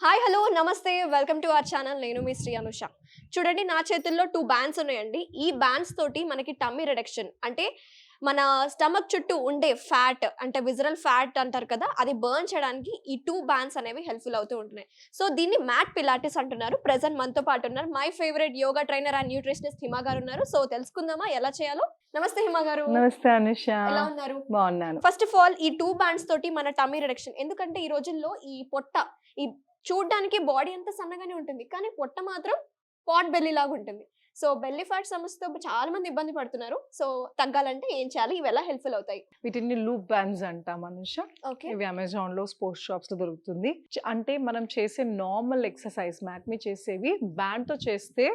Hi hello నమస్తే welcome to our channel. నేను మీ శ్రీ అనుష. చూడండి, నా చేతుల్లో 2 బ్యాండ్స్ ఉన్నాయండి. ఈ బ్యాండ్స్ తోటి మనకి టమ్మీ రిడక్షన్ అంటే మన స్టమక్ చుట్టూ ఉండే ఫ్యాట్ అంటే విజరల్ ఫ్యాట్ అంటారు కదా, అది బర్న్ చేయడానికి ఈ 2 బ్యాండ్స్ అనేవి హెల్ప్ఫుల్ అవుతూ ఉంటున్నాయి. సో దీన్ని మ్యాట్ పిలాటిస్ అంటున్నారు. ప్రెజెంట్ మనతో పాటు ఉన్నారు my favourite yoga trainer and nutritionist Hima garu ఉన్నారు. సో తెలుసుకుందామా ఎలా చేయాలో. నమస్తే హిమ గారు. నమస్తే అనుష. ఎలా ఉన్నారు? బాగున్నాను. ఫస్ట్ ఆఫ్ ఆల్ ఈ 2 బ్యాండ్స్ తోటి మన టమ్మీ రిడక్షన్, ఎందుకంటే ఈ రోజుల్లో ఈ పొట్ట ఈ చూడ్డానికి బాడీ అంతా సన్నగానే ఉంటుంది, కానీ పొట్ట మాత్రం పాట్ బెల్లీ లాగా ఉంటుంది. సో బెల్లీ ఫ్యాట్ సమస్యతో చాలా మంది ఇబ్బంది పడుతున్నారు. సో తగ్గాలంటే ఏం చేయాలి, ఇవి ఎలా హెల్ప్ఫుల్ అవుతాయి? వీటిని లూప్ బ్యాండ్స్ అంటాం అనుష. ఓకే, ఇవి అమెజాన్ లో స్పోర్ట్స్ షాప్స్ లో దొరుకుతుంది. అంటే మనం చేసే నార్మల్ ఎక్సర్సైజ్ మ్యాట్ మీ చేసేవి బ్యాండ్ తో చేస్తే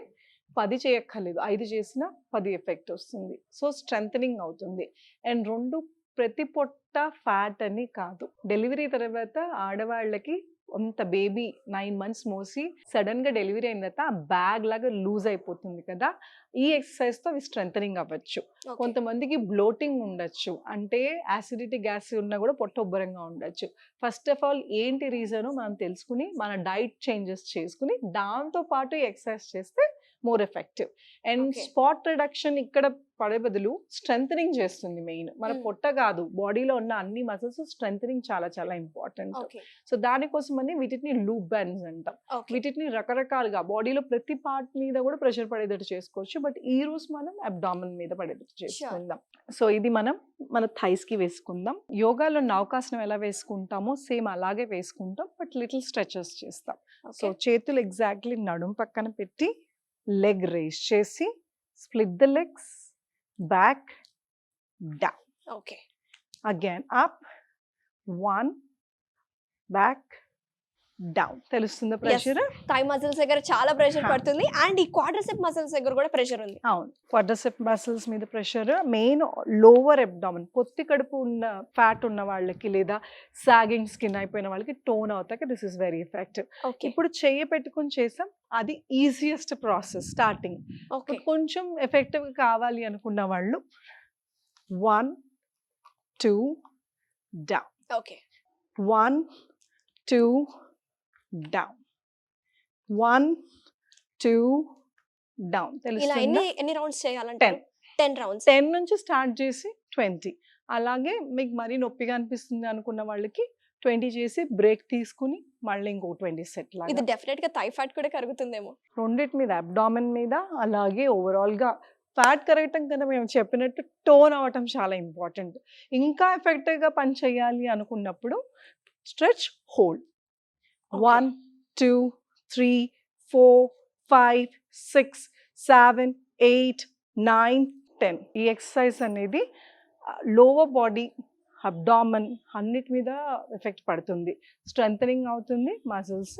10 చేయక్కర్లేదు, 5 చేసినా 10 ఎఫెక్ట్ వస్తుంది. సో స్ట్రెంథనింగ్ అవుతుంది. అండ్ రెండు ప్రతి పొట్ట ఫ్యాట్ అని కాదు. డెలివరీ తర్వాత ఆడవాళ్ళకి అంత బేబీ 9 months మోసి సడన్ గా డెలివరీ అయిన తర్వాత ఆ బ్యాగ్ లాగా లూజ్ అయిపోతుంది కదా, ఈ ఎక్సర్సైజ్ తో అవి స్ట్రెంథనింగ్ అవ్వచ్చు. కొంతమందికి బ్లోటింగ్ ఉండొచ్చు, అంటే యాసిడిటీ గ్యాస్ ఉన్నా కూడా పొట్ట ఉబ్బరంగా ఉండొచ్చు. ఫస్ట్ ఆఫ్ ఆల్ ఏంటి రీజన్ మనం తెలుసుకుని మన డైట్ చేంజెస్ చేసుకుని దాంతో పాటు ఎక్సర్సైజ్ చేస్తే more effective. And spot reduction ఇక్కడ పడే బదులు స్ట్రెంథనింగ్ చేస్తుంది. మెయిన్ మన పొట్ట కాదు, బాడీలో ఉన్న అన్ని మసిల్స్ స్ట్రెంథనింగ్ చాలా చాలా ఇంపార్టెంట్. సో దానికోసం అని వీటిని లూప్ బ్యాండ్స్ అంటాం. వీటిని రకరకాలుగా బాడీలో ప్రతి పార్ట్ మీద కూడా ప్రెషర్ పడేటట్టు చేసుకోవచ్చు. బట్ ఈ రోజు మనం అబ్డామిన్ మీద పడేటట్టు చేసుకుందాం. సో ఇది మనం మన థైస్ కి వేసుకుందాం. యోగాలో నౌకాసనం ఎలా వేసుకుంటామో సేమ్ అలాగే వేసుకుంటాం, బట్ లిటిల్ స్ట్రెచెస్ చేస్తాం. సో చేతులు ఎగ్జాక్ట్లీ నడుం పక్కన పెట్టి లెగ్ రేస్ చేసి split the legs back down. Okay, again up 1 back down. తెలుస్తుందా ప్రెషర్? థై మజిల్స్ దగ్గర చాలా ప్రెషర్ పడుతుంది, అండ్ ఈ క్వాడ్రిసెప్ మజిల్స్ దగ్గర కూడా ప్రెషర్ ఉంది. అవును, క్వాడ్రిసెప్ మసిల్స్ మీద ప్రెషర్. మెయిన్ లోవర్ అబ్డామిన్ పొత్తి కడుపు ఉన్న ఫ్యాట్ ఉన్న వాళ్ళకి లేదా సాగింగ్ స్కిన్ అయిపోయిన వాళ్ళకి టోన్ అవుతాక దిస్ ఇస్ వెరీ ఎఫెక్టివ్. ఇప్పుడు చెయ్యి పెట్టుకుని చేసాం, అది ఈజియెస్ట్ ప్రాసెస్ స్టార్టింగ్. కొంచెం ఎఫెక్టివ్ కావాలి అనుకున్న వాళ్ళు 1 2 డౌన్. Okay, 1 2 down, 1 2 down. ఇలా ఎన్ని రౌండ్స్ చేయాలంటే 10 రౌండ్స్. 10 నుంచి స్టార్ట్ చేసి 20. అలాగే మీకు మరీ నొప్పిగా అనిపిస్తుంది అనుకున్న వాళ్ళకి 20 చేసి బ్రేక్ తీసుకుని మళ్ళీ ఇంకో 20 సెట్ లాగా. ఇది డెఫినెట్ గా థై ఫ్యాట్ కూడా కరుగుతుందేమో. రెండిటి మీద, అబ్డామిన్ మీద అలాగే ఓవరాల్ గా ఫ్యాట్ కరగటం కన్నా మేము చెప్పినట్టు టోన్ అవ్వటం చాలా ఇంపార్టెంట్. ఇంకా ఎఫెక్టివ్ గా పని చేయాలి అనుకున్నప్పుడు స్ట్రెచ్ హోల్డ్ 1 2 3 4 5 6 7 8 9 10. ఈ ఎక్సర్సైజ్ అనేది లోవర్ బాడీ అబ్డామన్ అన్నిటి మీద ఎఫెక్ట్ పడుతుంది. స్ట్రెంథనింగ్ అవుతుంది మసిల్స్,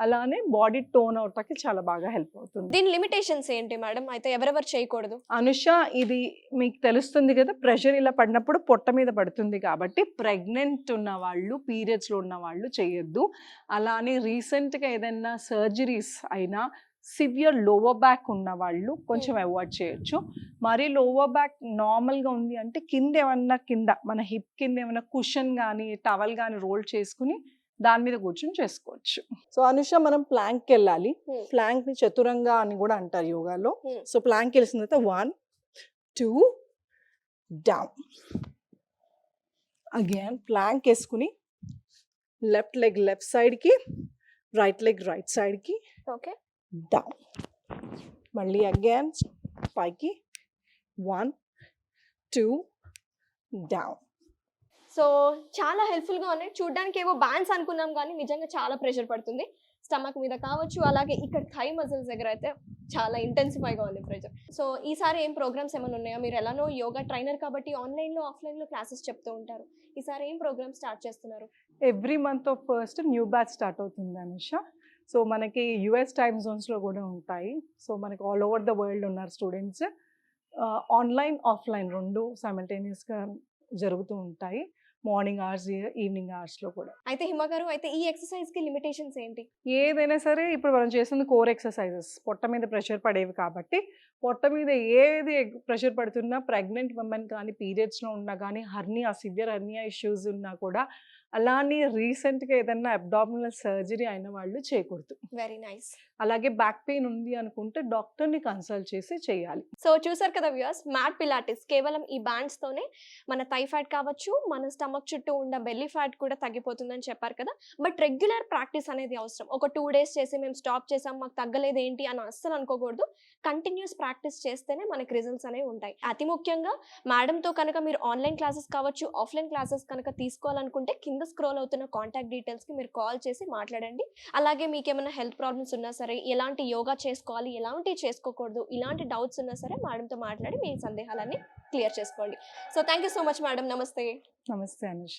అలానే బాడీ టోన్ అవటానికి చాలా బాగా హెల్ప్ అవుతుంది. దీని లిమిటేషన్స్ ఏంటి మేడం? అయితే ఎవరెవరు చేయకూడదు? అనుష, ఇది మీకు తెలుస్తుంది కదా, ప్రెషర్ ఇలా పడినప్పుడు పొట్ట మీద పడుతుంది కాబట్టి ప్రెగ్నెంట్ ఉన్న వాళ్ళు, పీరియడ్స్ లో ఉన్న వాళ్ళు చేయొద్దు. అలానే రీసెంట్ గా ఏదైనా సర్జరీస్ అయినా సివియర్ లోవర్ బ్యాక్ ఉన్న వాళ్ళు కొంచెం అవాయిడ్ చేయొచ్చు. మరి లోవర్ బ్యాక్ నార్మల్ గా ఉంది అంటే కింద ఏమన్నా మన హిప్ కింద ఏమన్నా కుషన్ కానీ టవల్ కానీ రోల్ చేసుకుని దాని మీద కూర్చొని చేసుకోవచ్చు. సో అనుష, మనం ప్లాంక్కి వెళ్ళాలి. ప్లాంక్ ని చతురంగా అని కూడా అంటారు యోగాలో. సో ప్లాంక్ వెళ్ళిన తర్వాత 1 2 డౌన్. అగైన్ ప్లాంక్ వేసుకుని లెఫ్ట్ లెగ్ లెఫ్ట్ సైడ్ కి, రైట్ లెగ్ రైట్ సైడ్ కి, ఓకే, డౌన్. మళ్ళీ అగైన్ పైకి 1 2 డౌన్. సో చాలా హెల్ప్ఫుల్ గా ఉన్నాయి. చూడడానికి ఏవో బ్యాండ్స్ అనుకున్నాం, కానీ నిజంగా చాలా ప్రెషర్ పడుతుంది స్టమక్ మీద కావచ్చు, అలాగే ఇక్కడ థై మజిల్స్ దగ్గర అయితే చాలా ఇంటెన్సిఫైగా ఉంది ప్రెషర్. సో ఈసారి ఏం ప్రోగ్రామ్స్ ఏమైనా ఉన్నాయా? మీరు ఎలానో యోగా ట్రైనర్ కాబట్టి ఆన్లైన్లో ఆఫ్లైన్లో క్లాసెస్ చెప్తూ ఉంటారు. ఈసారి ఏం ప్రోగ్రామ్ స్టార్ట్ చేస్తున్నారు? Every month of first new batch start అవుతుంది అనుష. సో మనకి యుఎస్ టైమ్ జోన్స్లో కూడా ఉంటాయి. సో మనకి ఆల్ ఓవర్ ద వరల్డ్ ఉన్నారు స్టూడెంట్స్. ఆన్లైన్ ఆఫ్లైన్ రెండు సైమల్టేనియస్గా జరుగుతూ ఉంటాయి. మార్నింగ్ అవర్స్, ఈవినింగ్ అవర్స్లో కూడా. అయితే హిమ గారు, అయితే ఈ ఎక్సర్సైజ్కి లిమిటేషన్స్ ఏంటి? ఏదైనా సరే ఇప్పుడు మనం చేస్తుంది కోర్ ఎక్సర్సైజెస్, పొట్ట మీద ప్రెషర్ పడేవి కాబట్టి పొట్ట మీద ఏది ప్రెషర్ పడుతున్నా, ప్రెగ్నెంట్ ఉమెన్ కానీ, పీరియడ్స్లో ఉన్నా కానీ, సివియర్ హర్నియా ఇష్యూస్ ఉన్నా కూడా, అలా అని రీసెంట్గా ఏదన్నా అబ్డామినల్ సర్జరీ అయిన వాళ్ళు చేయకూడదు. Very nice. అలాగే బ్యాక్ పెయిన్ ఉంది అనుకుంటే డాక్టర్ని కన్సల్ట్ చేసి చేయాలి. సో చూసారు కదా వ్యూయర్స్, మ్యాట్ పిలాటిస్ కేవలం ఈ బ్యాండ్స్ తోనే మన థై ఫ్యాట్ కావచ్చు, మన స్టమక్ చుట్టూ ఉన్న బెల్లీ ఫ్యాట్ కూడా తగ్గిపోతుందని చెప్పారు కదా. బట్ రెగ్యులర్ ప్రాక్టీస్ అనేది అవసరం. ఒక 2 days చేసి మేము స్టాప్ చేసాం మాకు తగ్గలేదు ఏంటి అని అస్సలు అనుకోకూడదు. కంటిన్యూస్ ప్రాక్టీస్ చేస్తేనే మనకి రిజల్ట్స్ అనేవి ఉంటాయి. అతి ముఖ్యంగా మేడంతో కనుక మీరు ఆన్లైన్ క్లాసెస్ కావచ్చు, ఆఫ్లైన్ క్లాసెస్ కనుక తీసుకోవాలనుకుంటే కింద స్క్రోల్ అవుతున్న కాంటాక్ట్ డీటెయిల్స్కి మీరు కాల్ చేసి మాట్లాడండి. అలాగే మీకు ఏమైనా హెల్త్ ప్రాబ్లమ్స్ ఉన్నా సరే, ఎలాంటి యోగా చేసుకోవాలి, ఎలాంటివి చేసుకోకూడదు, ఇలాంటి డౌట్స్ ఉన్నా సరే మేడంతో మాట్లాడి మీ సందేహాలన్నీ క్లియర్ చేసుకోండి. So thank you so much madam. నమస్తే. నమస్తే అనుష్.